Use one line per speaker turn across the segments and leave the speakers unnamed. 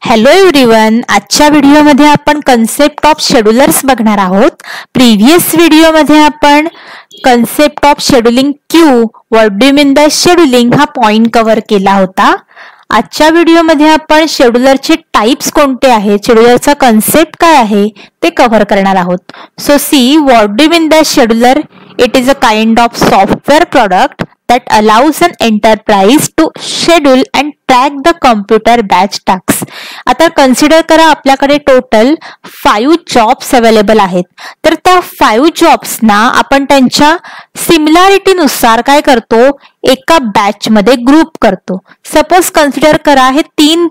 Hello everyone, आजच्या व्हिडिओमध्ये आपण कन्सेप्ट ऑफ शेड्यूलर्स बघणार आहोत. प्रिव्हियस व्हिडिओमध्ये आपण concept of scheduling Q, what do you mean bye scheduling हा पॉइंट कव्हर केला होता. आजच्या व्हिडिओमध्ये आपण शेड्यूलरचे टाइप्स कोणते आहेत, शेड्यूलरचा कन्सेप्ट काय आहे ते कव्हर करणार आहोत. So see, what do you mean by scheduler? It is a kind of software product that allows an enterprise to schedule and track the computer batch tasks. आता कन्सिडर करा, आपल्याकडे टोटल 5 जॉब्स अवेलेबल आहेत. तर त्या 5 जॉब्सना आपण त्यांच्या similarity नुसार काय करतो, एका बॅच मध्ये ग्रुप करतो. सपोज कन्सिडर करा, हे 3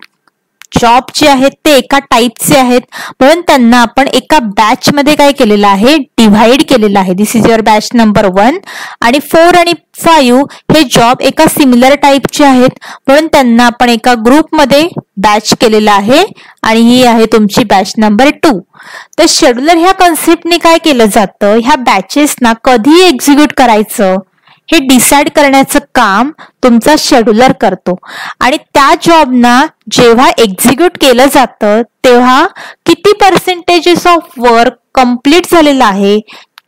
जॉब जे आहेत ते एका टाइपचे आहेत, म्हणून त्यांना आपण एका बॅच मध्ये काय केलेलं आहे, डिव्हाइड केलेलं आहे. दिस इज युअर बॅच नंबर 1. आणि 4 आणि 5 हे जॉब एका सिमिलर टाइपचे आहेत, म्हणून त्यांना आपण एका ग्रुप मध्ये बॅच केलेला आहे आणि ही आहे तुमची बॅच नंबर 2. तर शेड्यूलर ह्या कन्सेप्टने काय केलं जातं, ह्या बॅचेसना कधी एक्झिक्यूट करायचं हे डिसाइड करण्याचं काम तुमचा शेड्यूलर करतो. आणि त्या जॉबना जेव्हा एक्झिक्यूट केलं जातं तेव्हा किती पर्सेंटेजेस ऑफ वर्क कंप्लीट झालेलं आहे,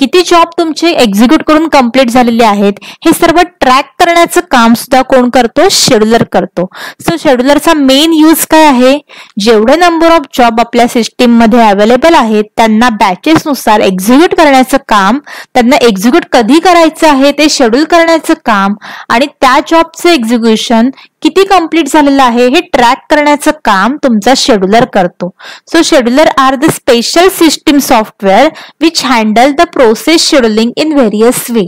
किती जॉब तुमचे एक्झिक्यूट करून कंप्लीट झालेले आहेत, हे सर्व ट्रॅक करण्याचं काम सुद्धा कोण करतो, शेड्यूलर करतो. सो शेड्यूलरचा मेन यूज काय आहे, जेवढे नंबर ऑफ जॉब आपल्या सिस्टीम मध्ये अवेलेबल आहेत त्यांना बॅचेस नुसार एक्झिक्यूट करण्याचं काम, त्यांना एक्झिक्यूट कधी करायचं आहे ते शेड्यूल करण्याचं काम, आणि त्या जॉबचं एक्झिक्युशन किती कंप्लीट झालेलं आहे हे ट्रॅक करण्याचं काम तुमचा शेड्यूलर करतो. So scheduler are the special system software which handle the process scheduling in various way.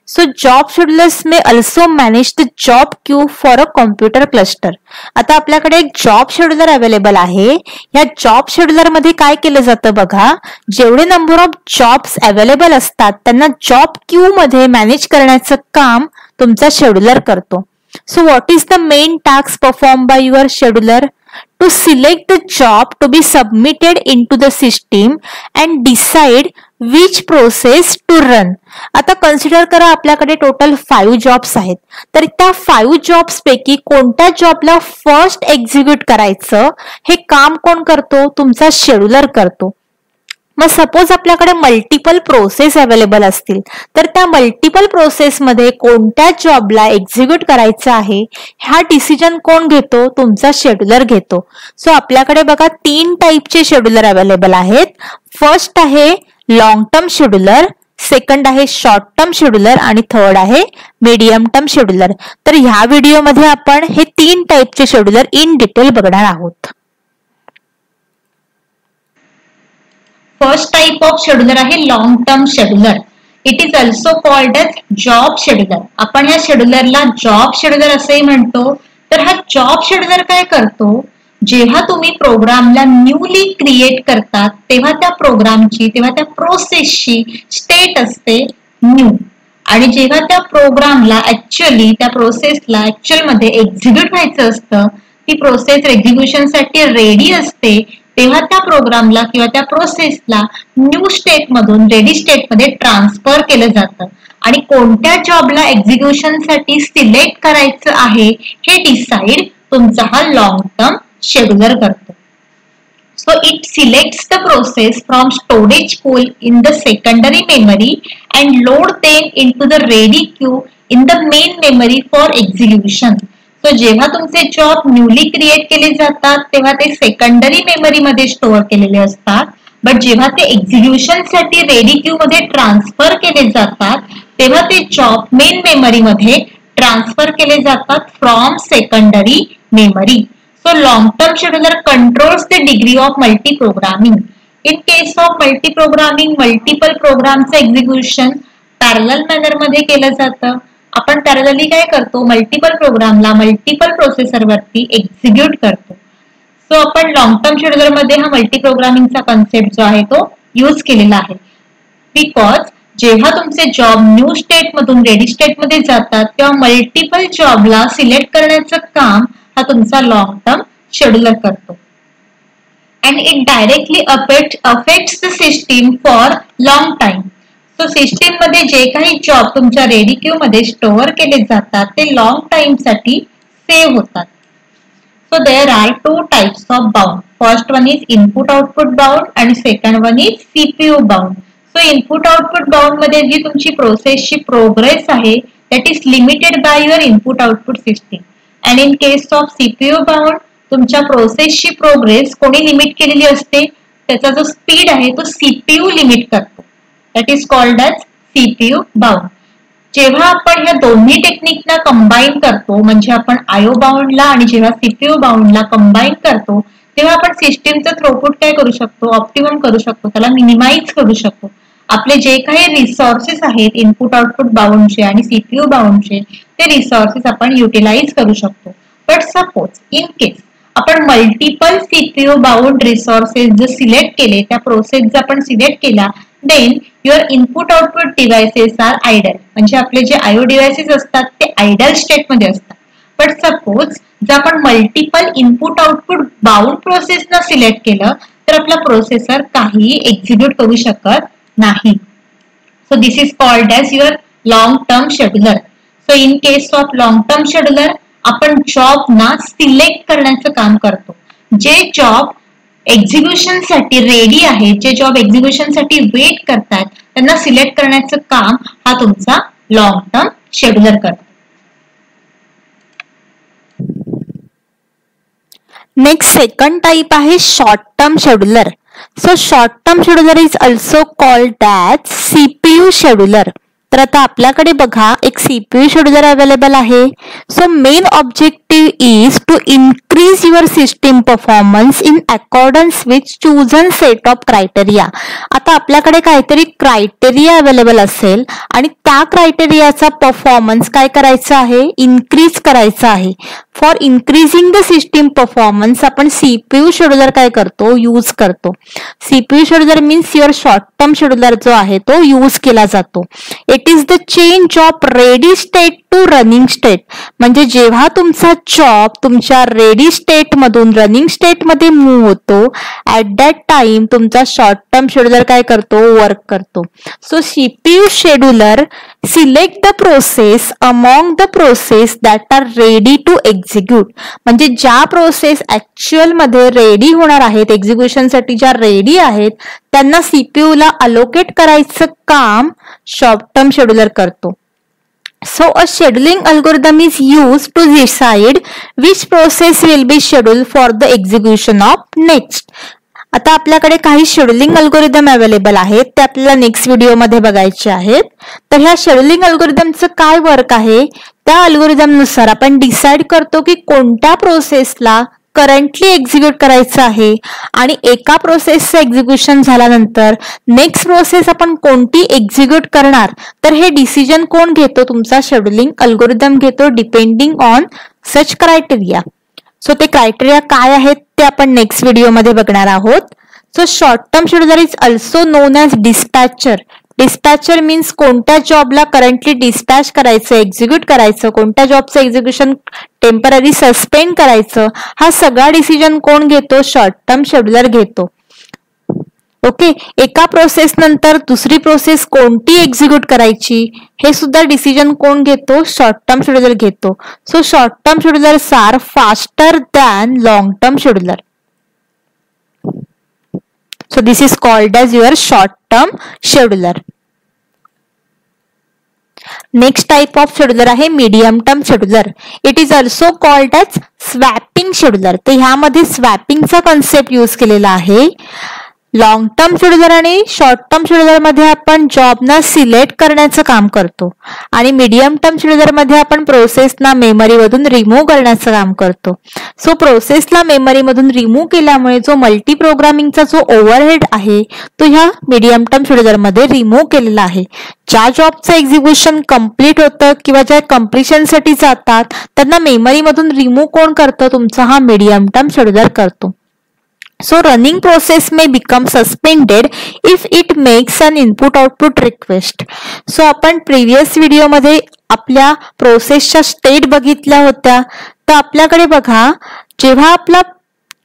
So job schedulers may also manage the job queue for a computer cluster. आता आपल्याकडे एक जॉब शेड्यूलर अवेलेबल आहे. या job scheduler मध्ये काय केलं जातं बघा, जेवढे नंबर ऑफ जॉब्स अवेलेबल असतात त्यांना जॉब क्यू मध्ये मॅनेज करण्याचं काम तुमचा शेड्यूलर करतो. So what is the main task performed by your scheduler? To select the job to be submitted into the system and decide which process to run. आता consider करा, आपल्याकडे total 5 jobs आहेत. तर त्या 5 जॉब्स पैकी कोणत्या जॉबला फर्स्ट एक्झिक्यूट करायचं हे काम कोण करतो, तुमचा शेड्यूलर करतो. मग सपोज आपल्याकडे मल्टिपल प्रोसेस अवेलेबल असतील तर त्या मल्टिपल प्रोसेसमध्ये कोणत्या जॉबला एक्झिक्यूट करायचं आहे हा डिसिजन कोण घेतो, तुमचा शेड्यूलर घेतो. सो आपल्याकडे बघा 3 टाइपचे शेड्यूलर अवेलेबल आहेत. फर्स्ट आहे लॉंग टर्म शेड्यूलर, सेकंड आहे शॉर्ट टर्म शेड्यूलर आणि थर्ड आहे मीडियम टर्म शेड्यूलर. तर ह्या व्हिडिओमध्ये आपण हे 3 टाइपचे शेड्यूलर इन डिटेल बघणार आहोत.
फर्स्ट टाइप ऑफ शेड्यूलर आहे long term scheduler. It is also called as job scheduler. आपण या शेड्यूलरला जॉब शेड्यूलर असेही म्हणतो. तर हा जॉब शेड्यूलर काय करतो, जेव्हा तुम्ही प्रोग्रामला न्यूली क्रिएट करतात तेव्हा त्या प्रोग्रामची, तेव्हा त्या प्रोसेसची स्टेट असते न्यू, आणि जेव्हा त्या प्रोग्रामला ऍक्च्युअली, त्या प्रोसेसला ऍक्च्युअल मध्ये एक्झिक्यूट व्हायचं असतं, ती प्रोसेस एक्झिक्युशन साठी रेडी असते, तेव्हा त्या प्रोग्रामला किंवा त्या प्रोसेसला न्यू स्टेट मधून रेडी स्टेट मध्ये ट्रान्सफर केलं जातं. आणि कोणत्या जॉबला एक्झिक्युशन साठी सिलेक्ट करायचं आहे हे डिसाइड तुमचा हा लॉंग टर्म शेड्यूलर करतो. So it selects the process from storage pool in the secondary memory and load them into the ready queue in the main memory for execution. सो जेव्हा तुमचे job newly create केले जातात तेव्हा ते secondary memory मध्ये store केलेले असतात, बट जेव्हा ते एक्झिक्युशन साठी रेडी क्यू मध्ये ट्रान्सफर केले जातात तेव्हा ते जॉब मेन मेमरी मध्ये ट्रान्सफर केले जातात from secondary memory. So long-term scheduler controls the degree of multi-programming. In case of multi-programming, multiple programs execution parallel manner मध्ये केलं जातं. आपण पॅरलली काय करतो, मल्टिपल प्रोग्रामला मल्टिपल प्रोसेसर वरती एक्झिक्यूट करतो. सो आपण लॉंग टर्म शेड्यूलर मध्ये हा मल्टी प्रोग्रामिंगचा कन्सेप्ट जो आहे तो यूज केलेला आहे. बिकॉज जेव्हा तुमचे जॉब न्यू स्टेट मधून रेडी स्टेट मध्ये जातात तेव्हा मल्टिपल जॉबला सिलेक्ट करण्याचं काम हा तुमचा लॉंग टर्म शेड्यूलर करतो. And it directly affects the system for long time. So system मध्ये जे काही जॉब तुमच्या रेडी क्यू मध्ये स्टोअर केले जातात ते लॉंग टाइम साठी सेव्ह होतात. So there are two types of bound. First one is input output bound and second one is CPU bound. So input output bound मध्ये जी तुमची प्रोसेसची प्रोग्रेस आहे that is limited by your input output system. And in case of CPU bound तुमच्या प्रोसेसची progress कोणी limit केलेली असते, त्याचा जो स्पीड आहे तो CPU लिमिट करतो. That is called as CPU bound. जेव्हा आपण ह्या दोन्ही टेक्निकला कंबाईन करतो, म्हणजे आपण आयओ बाउंडला आणि जेव्हा सीपीयू बाउंडला कंबाईन करतो, तेव्हा आपण सिस्टीमचं थ्रूपुट काय करू शकतो, ऑप्टिमम करू शकतो, त्याला मिनिमाइज करू शकतो. आपले जे काही रिसोर्सेस आहेत इनपुट आउटपुट बाउंडचे आणि सीपीयू बाउंडचे, ते रिसोर्सेस आपण युटिलाइज करू शकतो. बट सपोज इन केस आपण मल्टिपल सीपीयू बाउंड रिसोर्सेस जर सिलेक्ट केले, त्या प्रोसेस जर आपण सिलेक्ट केला, then your input output devices are idle. म्हणजे आपले जे आयओ डिव्हाइसेस असतात ते आयडल स्टेट मध्ये असतात. बट सपोज जर आपण मल्टिपल इनपुट आउटपुट बाउंड प्रोसेसना सिलेक्ट केलं तर आपला प्रोसेसर काही एक्झिक्यूट करू शकत नाही. So this is called as your long term scheduler. So in case of long term scheduler आपण जॉब ना सिलेक्ट करण्याचं काम करतो. जे जॉब एक्झिक्युशन साठी रेडी आहे, जे जॉब एक्झिक्युशन साठी वेट करतात, त्यांना सिलेक्ट करण्याचं काम हा तुमचा लॉंग टर्म शेड्युलर करतो.
नेक्स्ट सेकंड टाइप आहे short term scheduler. So short term scheduler is also called as CPU scheduler. तर आता आपल्याकडे बघा एक सीपीयू शेड्युलर अवेलेबल आहे. So main objective is to increase your system performance in accordance with chosen set of criteria. आता आपल्याकडे काहीतरी criteria available असेल आणि त्या क्रायटेरियाचा परफॉर्मन्स काय करायचा आहे, इन्क्रीज करायचा आहे. For increasing the system performance आपण सीपीयू शेड्युलर काय करतो, यूज करतो. CPU scheduler means your short term scheduler जो आहे तो यूज केला जातो. It is the change of ready state to running state. म्हणजे जेव्हा तुमचा जॉब तुमच्या रेडी स्टेट मधून रनिंग स्टेट मध्ये मूव्ह होतो, ऍट दॅट टाइम तुमचा शॉर्ट टर्म शेड्युलर काय करतो, वर्क करतो. So CPU scheduler select the process among the process that are ready to execute. म्हणजे ज्या प्रोसेस ऍक्च्युअल मध्ये रेडी होणार आहेत, एक्झिक्युशन साठी ज्या रेडी आहेत, त्यांना सीपीयू ला अलोकेट करायचं काम शॉर्ट टर्म शेड्युलर करतो. So a scheduling algorithm is used to decide which process will be scheduled for the execution of next. आता आपल्याकडे काही शेड्युलिंग अल्गोरिदम अवेलेबल आहेत, ते आपल्याला नेक्स्ट व्हिडिओमध्ये बघायचे आहेत. तर ह्या शेड्युलिंग अल्गोरिदमचं काय वर्क आहे, त्या अल्गोरिदम नुसार आपण डिसाइड करतो की कोणत्या प्रोसेसला करंटली एक्झिक्यूट करायचं आहे आणि एका प्रोसेसचं एक्झिक्युशन झाल्यानंतर नेक्स्ट प्रोसेस आपण कोणती एक्झिक्यूट करणार, तर हे डिसिजन कोण घेतो, तुमचा शेड्युलिंग अल्गोरिदम घेतो, depending on such criteria. So ते क्रायटेरिया काय आहेत ते आपण नेक्स्ट व्हिडिओमध्ये बघणार आहोत. So short term scheduler is also known as dispatcher. Dispatcher means कोणत्या जॉबला करंटली डिस्पॅच करायचं, एक्झिक्यूट करायचं, कोणत्या जॉबचं एक्झिक्युशन टेम्पररी सस्पेंड करायचं, हा सगळा डिसिजन कोण घेतो, शॉर्ट टर्म शेड्युलर घेतो. ओके, एका प्रोसेस नंतर दुसरी प्रोसेस कोणती एक्झिक्यूट करायची हे सुद्धा डिसिजन कोण घेतो, शॉर्ट टर्म शेड्युलर घेतो. So short term schedulers are faster than long term scheduler. So this is called as your short term scheduler. Next type of scheduler आहे medium term scheduler. It is also called as swapping scheduler. तर ह्यामध्ये स्वॅपिंगचा concept use केलेला आहे. Long term scheduler आणि short term scheduler मध्ये आपण जॉबना select करण्याचं काम करतो आणि मीडियम टर्म शेड्युलर मध्ये आपण प्रोसेसना मेमरीमधून रिमूव्ह करण्याचं काम करतो. सो प्रोसेसला मेमरीमधून रिमूव्ह केल्यामुळे जो मल्टी प्रोग्रामिंगचा जो ओव्हरहेड आहे तो ह्या मीडियम टर्म शेड्युलर मध्ये रिमूव्ह केलेला आहे. ज्या जॉबचं एक्झिक्युशन कम्प्लीट होतं किंवा ज्या कम्प्लिशनसाठी जातात त्यांना मेमरीमधून रिमूव्ह कोण करतं, तुमचा हा मीडियम टर्म शेड्युलर करतो. So running process may become suspended if it makes an input-output request. So आपण प्रिव्हियस व्हिडिओमध्ये आपल्या प्रोसेसच्या स्टेट बघितल्या होत्या. तर आपल्याकडे बघा, जेव्हा आपला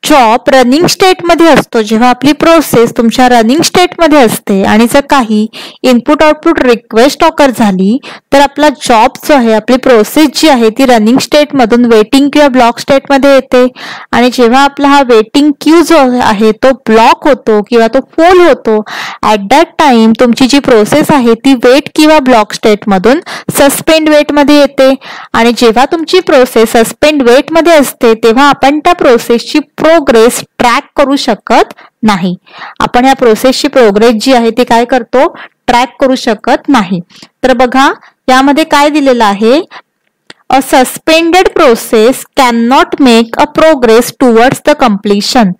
जॉब रनिंग स्टेटमध्ये असतो, जेव्हा आपली प्रोसेस तुमच्या रनिंग स्टेटमध्ये असते आणि जर काही इनपुट आउटपुट रिक्वेस्ट ऑकर झाली तर आपला जॉब जो आहे, आपली प्रोसेस जी आहे ती रनिंग स्टेटमधून वेटिंग किंवा ब्लॉक स्टेटमध्ये येते. आणि जेव्हा आपला हा वेटिंग क्यू जो आहे तो ब्लॉक होतो किंवा तो फुल होतो, ऍट दॅट टाइम तुमची जी प्रोसेस आहे ती वेट किंवा ब्लॉक स्टेटमधून सस्पेंड वेटमध्ये येते. आणि जेव्हा तुमची प्रोसेस सस्पेंड वेटमध्ये असते तेव्हा आपण त्या प्रोसेसची प्रोग्रेस ट्रॅक करू शकत नाही. आपण या प्रोसेसची प्रोग्रेस जी आहे ती काय करतो, ट्रॅक करू शकत नाही. तर बघा यामध्ये काय दिलेलं आहे, a suspended process can not make a progress towards the completion.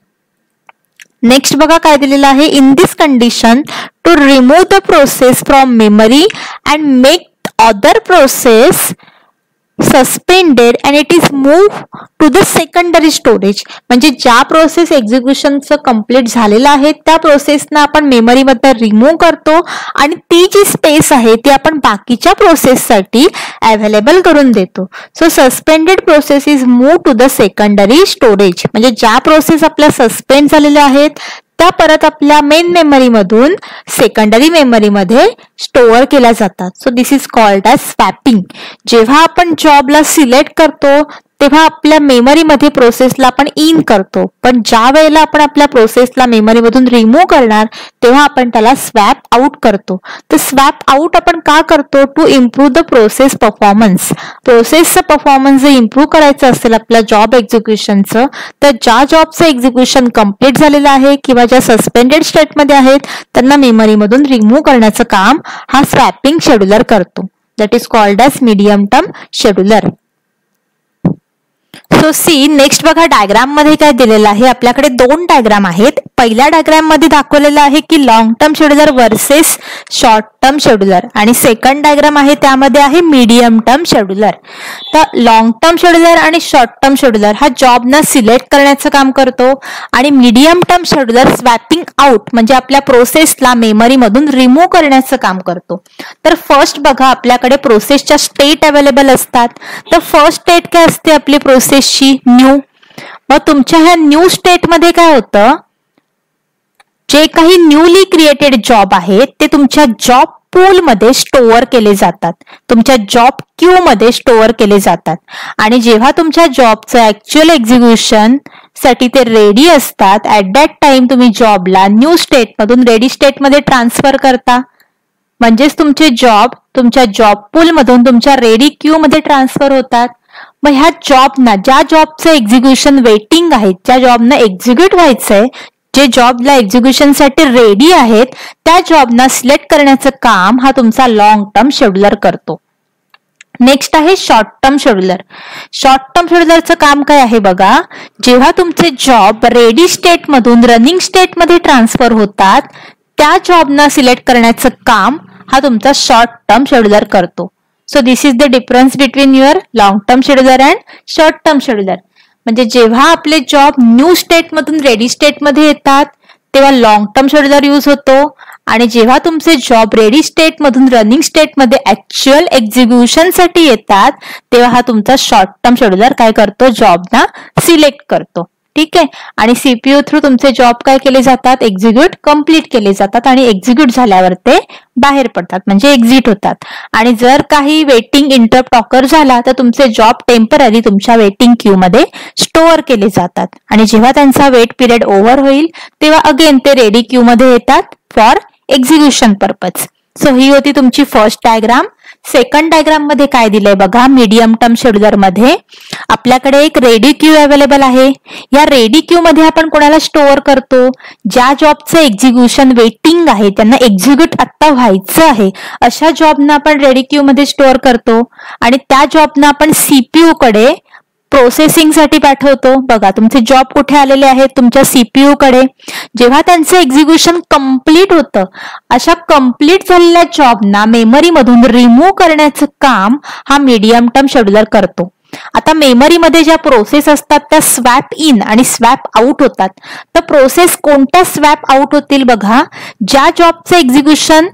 Next बघा काय दिलेलं आहे, in this condition to remove the process from memory and make other process suspended and it is move to the secondary storage. म्हणजे ज्या process एक्झिक्युशनचं complete झालेलं आहे त्या प्रोसेसना आपण मेमरीमध्ये रिमूव्ह करतो आणि ती जी स्पेस आहे ती आपण बाकीच्या प्रोसेससाठी अवेलेबल करून देतो. So suspended process is move to the secondary storage. म्हणजे ज्या प्रोसेस आपल्या सस्पेंड झालेल्या आहेत त्या परत आपल्या मेन मेमरीमधून सेकंडरी मेमरीमध्ये स्टोअर केल्या जातात. So this is called as swapping. जेव्हा आपण जॉबला सिलेक्ट करतो तेव्हा आपल्या मेमरीमध्ये प्रोसेसला आपण इन करतो, पण ज्या वेळेला आपण आपल्या प्रोसेसला मेमरीमधून रिमूव्ह करणार तेव्हा आपण त्याला स्वॅप आउट करतो. तर स्वॅप आउट आपण का करतो, to improve the process performance. प्रोसेसचं परफॉर्मन्स जर इम्प्रूव्ह करायचं असेल आपल्या जॉब एक्झिक्युशनचं, तर ज्या जॉबचं एक्झिक्युशन कम्प्लीट झालेलं आहे किंवा ज्या सस्पेंडेड स्टेटमध्ये आहेत त्यांना मेमरीमधून रिमूव्ह करण्याचं काम हा स्वॅपिंग शेड्युलर करतो. That is called as medium term scheduler. So see next बघा डायग्राम मध्ये काय दिलेलं आहे, आपल्याकडे दोन डायग्राम आहेत. पहिल्या डायग्राम मध्ये दाखवलेलं आहे की long term scheduler versus short term scheduler आणि सेकंड डायग्राम आहे त्यामध्ये आहे मीडियम टर्म शेड्युलर. तर लॉंग टर्म शेड्युलर आणि शॉर्ट टर्म शेड्युलर हा जॉबना सिलेक्ट करण्याचं काम करतो आणि medium term scheduler swapping out म्हणजे आपल्या प्रोसेसला मेमरीमधून रिमूव्ह करण्याचं काम करतो. तर फर्स्ट बघा आपल्याकडे प्रोसेसच्या स्टेट अवेलेबल असतात. तर फर्स्ट स्टेट काय असते आपली प्रोसेसची, न्यू. मग तुमच्या ह्या न्यू स्टेटमध्ये काय होतं, जे काही न्यूली क्रिएटेड जॉब आहेत ते तुमच्या जॉब पूल मध्ये स्टोअर केले जातात, तुमच्या जॉब क्यू मध्ये स्टोअर केले जातात. आणि जेव्हा तुमच्या जॉबचं ऍक्च्युअल एक्झिक्युशन साठी ते रेडी असतात ऍट दॅट टाइम तुम्ही जॉबला न्यू स्टेटमधून रेडी स्टेटमध्ये ट्रान्सफर करता. म्हणजेच तुमचे जॉब तुमच्या जॉब पूल मधून तुमच्या रेडी क्यू मध्ये ट्रान्सफर होतात. मग ह्या जॉबना, ज्या जॉबचं एक्झिक्युशन वेटिंग आहे, ज्या जॉबना एक्झिक्यूट व्हायचंय, जे जॉबला एक्झिक्युशनसाठी रेडी आहेत त्या जॉबना सिलेक्ट करण्याचं काम हा तुमचा लॉंग टर्म शेड्युलर करतो. नेक्स्ट आहे short term scheduler. Short term शेड्युलरचं काम काय आहे बघा, जेव्हा तुमचे जॉब रेडी स्टेट मधून रनिंग स्टेट मध्ये ट्रान्सफर होतात त्या जॉबना सिलेक्ट करण्याचं काम हा तुमचा शॉर्ट टर्म शेड्युलर करतो. So this is the difference between your long term scheduler and short term scheduler. म्हणजे जेव्हा आपले जॉब न्यू स्टेट मधून रेडी स्टेट मध्ये येतात तेव्हा लॉंग टर्म शेड्युलर यूज होतो आणि जेव्हा तुमचे जॉब रेडी स्टेट मधून रनिंग स्टेट मध्ये ऍक्च्युअल एक्झिक्युशन साठी येतात तेव्हा हा तुमचा शॉर्ट टर्म शेड्युलर काय करतो, जॉबना सिलेक्ट करतो. ठीक आहे. आणि सीपीयू थ्रू तुमचे जॉब काय केले जातात, एक्झिक्यूट कम्प्लीट केले जातात आणि एक्झिक्यूट झाल्यावर ते बाहेर पडतात म्हणजे एक्झिट होतात. आणि जर काही वेटिंग इंटरप्ट ऑकर झाला तर तुमचे जॉब टेम्पररी तुमच्या वेटिंग क्यू मध्ये स्टोअर केले जातात आणि जेव्हा त्यांचा वेट पिरियड ओव्हर होईल तेव्हा अगेन ते रेडी क्यू मध्ये येतात फॉर एक्झिक्युशन पर्पज. सो ही होती तुमची फर्स्ट डायग्राम. सेकंड डायग्राम मध्ये काय दिलंय बघा, मीडियम टर्म शेड्युलर मध्ये आपल्याकडे एक रेडी क्यू अवेलेबल आहे. या रेडी क्यू मध्ये आपण कोणाला स्टोअर करतो, ज्या जॉबचं एक्झिक्युशन वेटिंग आहे, त्यांना एक्झिक्यूट आता व्हायचं आहे अशा जॉबना आपण रेडी क्यू मध्ये स्टोअर करतो आणि त्या जॉबना आपण सीपीयू कडे प्रोसेसिंग साठी पाठवतो. बघा तुमचे जॉब कुठे आलेले आहेत, तुमच्या सीपीयू कडे. जेव्हा त्यांचं एक्झिक्युशन कम्प्लीट होतं अशा कम्प्लीट झालेल्या जॉबना मेमरी मधून रिमूव्ह करण्याचं काम हा मीडियम टर्म शेड्युलर करतो. आता मेमरीमध्ये ज्या प्रोसेस असतात त्या स्वॅप इन आणि स्वॅप आउट होतात. तर प्रोसेस कोणत्या स्वॅप आउट होतील बघा, ज्या जॉबचं एक्झिक्युशन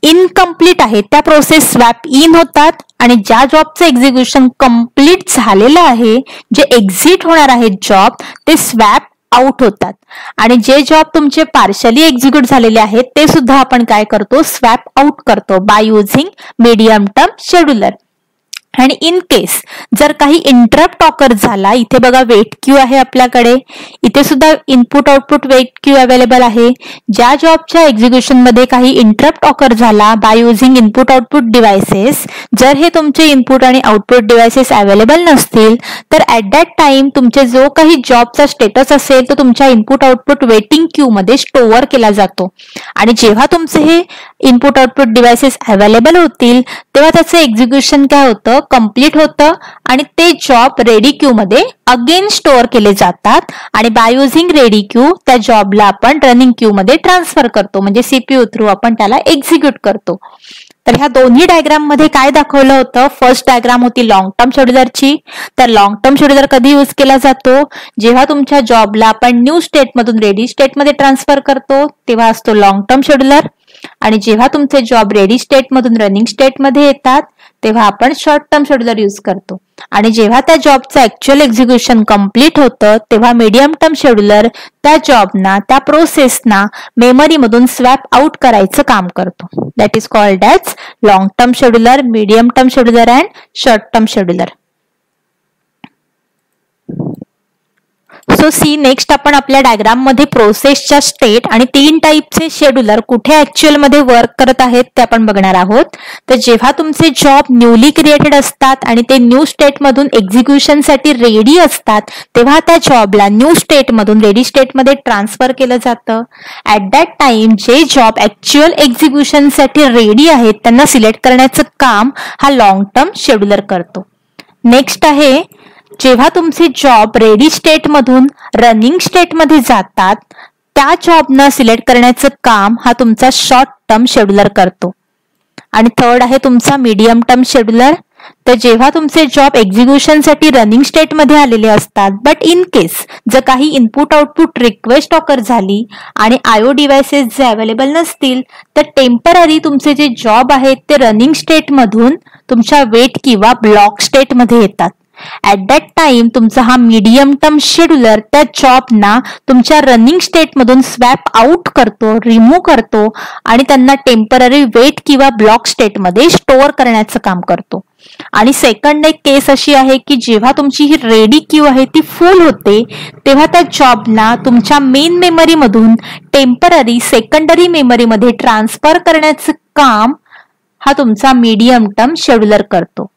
इनकम्प्लीट आहेत त्या प्रोसेस स्वॅप इन होतात आणि ज्या जॉबचं एक्झिक्युशन कम्प्लीट झालेलं आहे, जे एक्झिट होणार आहेत जॉब, ते स्वॅप आउट होतात. आणि जे जॉब तुमचे पार्शली एक्झिक्यूट झालेले आहेत ते सुद्धा आपण काय करतो, स्वॅप आउट करतो by using medium term scheduler. आणि इन केस जर काही इंटरप्ट ऑकर झाला, इथे बघा वेट क्यू आहे आपल्याकडे, इथे सुद्धा input output wait queue available आहे. ज्या जॉबच्या एक्झिक्युशन मध्ये काही इंटरप्ट ऑकर झाला by using input output devices, जर हे तुमचे इनपुट आणि आउटपुट डिव्हाइसेस अवेलेबल नसतील तर ऍट दॅट टाइम तुमचे जो काही जॉबचा स्टेटस असेल तो तुमच्या इनपुट आउटपुट वेटिंग क्यू मध्ये स्टोअर केला जातो. आणि जेव्हा तुमचे हे इनपुट आउटपुट डिव्हाइसेस अवेलेबल होतील तेव्हा त्याचं एक्झिक्युशन काय होतं, कंप्लीट होतं आणि ते जॉब रेडी क्यू मध्ये अगेन स्टोअर केले जातात. आणि बाय युझिंग रेडी क्यू त्या जॉबला आपण रनिंग क्यू मध्ये ट्रान्सफर करतो, म्हणजे सीपीयू थ्रू आपण त्याला एक्झिक्यूट करतो. तर ह्या दोन्ही डायग्राम मध्ये काय दाखवलं होतं, फर्स्ट डायग्राम होती लॉंग टर्म शेड्युलरची. तर लॉंग टर्म शेड्युलर कधी यूज केला जातो, जेव्हा तुमच्या जॉबला आपण न्यू स्टेट मधून रेडी स्टेट मध्ये ट्रान्सफर करतो तेव्हा असतो लॉंग टर्म शेड्युलर. आणि जेव्हा तुमचे जॉब रेडी स्टेट मधून रनिंग स्टेट मध्ये येतात तेव्हा आपण शॉर्ट टर्म शेड्युलर यूज करतो. आणि जेव्हा त्या जॉबचं ऍक्च्युअल एक्झिक्युशन कम्प्लीट होतं तेव्हा मीडियम टर्म शेड्युलर त्या जॉबना, त्या प्रोसेसना मेमरी मधून स्वॅप आउट करायचं काम करतो. That is called as long term scheduler, medium term scheduler and short term scheduler. So see next आपण आपल्या डायग्राम मध्ये प्रोसेसच्या स्टेट आणि 3 टाईपचे शेड्युलर कुठे ऍक्च्युअल मध्ये वर्क करत आहेत ते आपण बघणार आहोत. तर जेव्हा तुमचे जॉब न्यूली क्रिएटेड असतात आणि ते न्यू स्टेट मधून एक्झिक्युशन साठी रेडी असतात तेव्हा त्या जॉबला न्यू स्टेट मधून रेडी स्टेट मध्ये ट्रान्सफर केलं जातं. ऍट दॅट टाइम जे जॉब ऍक्च्युअल एक्झिक्युशन साठी रेडी आहेत त्यांना सिलेक्ट करण्याचं काम हा लॉंग टर्म शेड्युलर करतो. नेक्स्ट आहे जेव्हा तुमचे जॉब रेडी स्टेट मधून रनिंग स्टेट मध्ये जातात त्या जॉबना सिलेक्ट करण्याचं काम हा तुमचा शॉर्ट टर्म शेड्युलर करतो. आणि थर्ड आहे तुमचा मीडियम टर्म शेड्युलर. तर जेव्हा तुमचे जॉब एक्झिक्युशन साठी रनिंग स्टेट मध्ये आलेले असतात बट इन केस जर काही इनपुट आउटपुट रिक्वेस्ट ऑकर झाली आणि आयओ डिव्हाइसेस जे अवेलेबल नसतील तर टेम्पररी तुमचे जे जॉब आहेत ते रनिंग स्टेट मधून तुमच्या वेट किंवा ब्लॉक स्टेट मध्ये येतात. ऍट दॅट टाइम तुमचा हा मीडियम टर्म शेड्युलर त्या जॉबना तुमच्या रनिंग स्टेट मधून स्वॅप आउट करतो, रिमूव्ह करतो आणि त्यांना टेम्पररी वेट किंवा ब्लॉक स्टेट मध्ये स्टोअर करण्याचं काम करतो. आणि सेकंड एक केस अशी आहे की जेव्हा तुमची ही रेडी क्यू आहे ती फुल होते तेव्हा त्या जॉबना तुमच्या मेन मेमरी मधून टेम्पररी सेकंडरी मेमरी मध्ये ट्रान्सफर करण्याचं काम हा तुमचा मीडियम टर्म शेड्युलर करतो.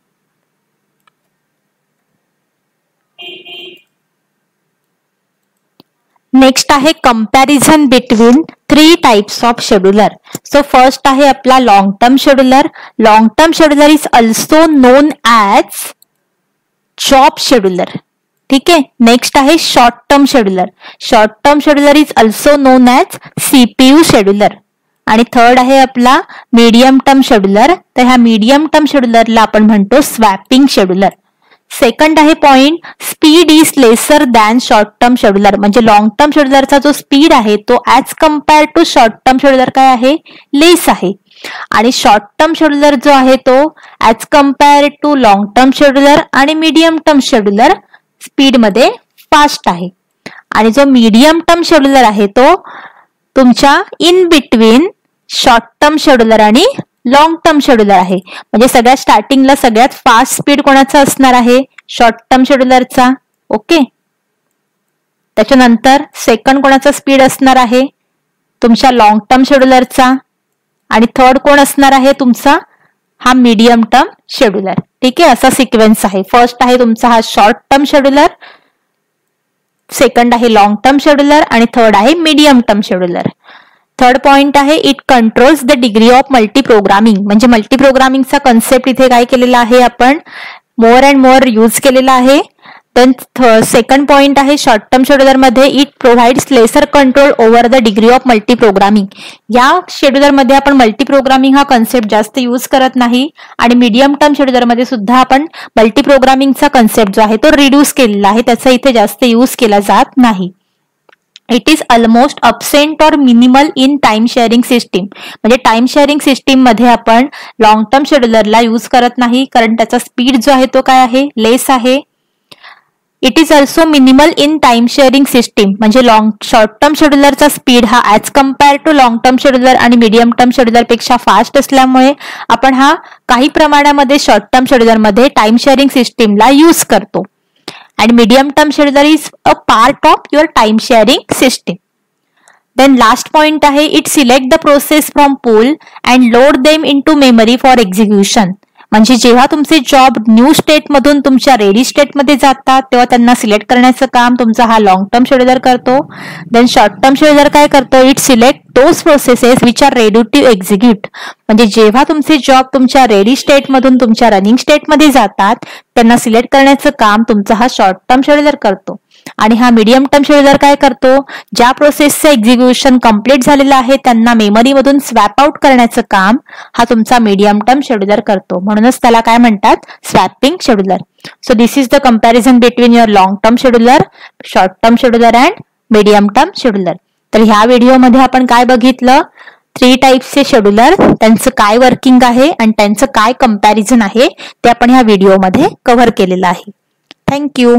नेक्स्ट आहे comparison between 3 types of scheduler. So first आहे आपला long term scheduler. Long term scheduler is also known as job scheduler. ठीक आहे. नेक्स्ट आहे short term scheduler. Short term scheduler is also known as CPU scheduler. आणि third आहे आपला medium term scheduler. तर ह्या मीडियम टर्म शेड्युलरला आपण म्हणतो स्वॅपिंग शेड्युलर. सेकंड आहे point, speed is lesser than short term scheduler. म्हणजे लॉंग टर्म शेड्युलरचा जो स्पीड आहे तो as compare to short term scheduler काय आहे, लेस आहे. आणि शॉर्ट टर्म शेड्युलर जो आहे तो as compare to long term scheduler आणि मीडियम टर्म शेड्युलर स्पीड मध्ये फास्ट आहे. आणि जो मीडियम टर्म शेड्युलर आहे तो तुमच्या in between short term scheduler आणि लॉंग टर्म शेड्युलर आहे. म्हणजे सगळ्यात स्टार्टिंगला सगळ्यात फास्ट स्पीड कोणाचा असणार आहे, शॉर्ट टर्म शेड्युलरचा. ओके. त्याच्यानंतर सेकंड कोणाचा स्पीड असणार आहे, तुमच्या लॉंग टर्म शेड्युलरचा. आणि थर्ड कोण असणार आहे तुमचा, हा मीडियम टर्म शेड्युलर. ठीक आहे. असा सिक्वेन्स आहे. फर्स्ट आहे तुमचा हा शॉर्ट टर्म शेड्युलर, सेकंड आहे लॉंग टर्म शेड्युलर आणि थर्ड आहे medium term scheduler. Third point आहे it controls the degree of multi programming. म्हणजे मल्टी प्रोग्रामिंगचा कन्सेप्ट इथे काय केलेला आहे, आपण मोर अँड मोर यूज केलेला आहे. देन सेकंड पॉइंट आहे शॉर्ट टर्म शेड्युलर मध्ये it provides lesser control over the degree of multi programming. या शेड्युलर मध्ये आपण मल्टी प्रोग्रामिंग हा कन्सेप्ट जास्त यूज करत नाही. आणि मीडियम टर्म शेड्युलर मध्ये सुद्धा आपण मल्टी प्रोग्रामिंगचा कन्सेप्ट जो आहे तो रिड्यूस केलेला आहे, त्याचा इथे जास्त यूज केला जात नाही. It is almost absent or minimal in time sharing system. म्हणजे टाइम शेअरिंग सिस्टीम मध्ये आपण लॉंग टर्म शेड्युलरला यूज करत नाही, कारण त्याचा स्पीड जो आहे तो काय आहे, लेस आहे. It is also minimal in time sharing system. म्हणजे शॉर्ट टर्म शेड्युलरचा स्पीड हा as compare to long term scheduler आणि मीडियम टर्म शेड्युलर पेक्षा फास्ट असल्यामुळे आपण हा काही प्रमाणामध्ये शॉर्ट टर्म शेड्युलरमध्ये टाइम शेअरिंग सिस्टीमला यूज करतो. And medium term scheduler is a part of your time sharing system. Then last point आहे, it select the process from pool and load them into memory for execution. म्हणजे जेव्हा तुमचे job new state मधून तुमच्या ready state मध्ये जातात तेव्हा त्यांना सिलेक्ट करण्याचं काम तुमचा हा लॉंग टर्म शेड्युलर करतो. देन शॉर्ट टर्म शेड्युलर काय करतो, it select those processes which are ready to execute. म्हणजे जेव्हा तुमचे जॉब तुमच्या रेडी स्टेट मधून तुमच्या रनिंग स्टेट मध्ये जातात त्यांना सिलेक्ट करण्याचं काम तुमचा हा शॉर्ट टर्म शेड्युलर करतो. आणि हा मीडियम टर्म शेड्युलर काय करतो, ज्या प्रोसेसचं एक्झिक्युशन कम्प्लीट झालेलं आहे त्यांना मेमरीमधून स्वॅप आउट करण्याचं काम हा तुमचा मीडियम टर्म शेड्युलर करतो. म्हणूनच त्याला काय म्हणतात, swapping scheduler. So this is the comparison between your long term scheduler, short term scheduler and medium term scheduler. तर ह्या व्हिडिओमध्ये आपण काय बघितलं, 3 टाईप्सचे शेड्युलर, त्यांचं काय वर्किंग आहे आणि त्यांचं काय कंपॅरिझन आहे ते आपण ह्या व्हिडिओमध्ये कव्हर केलेलं आहे. थँक्यू.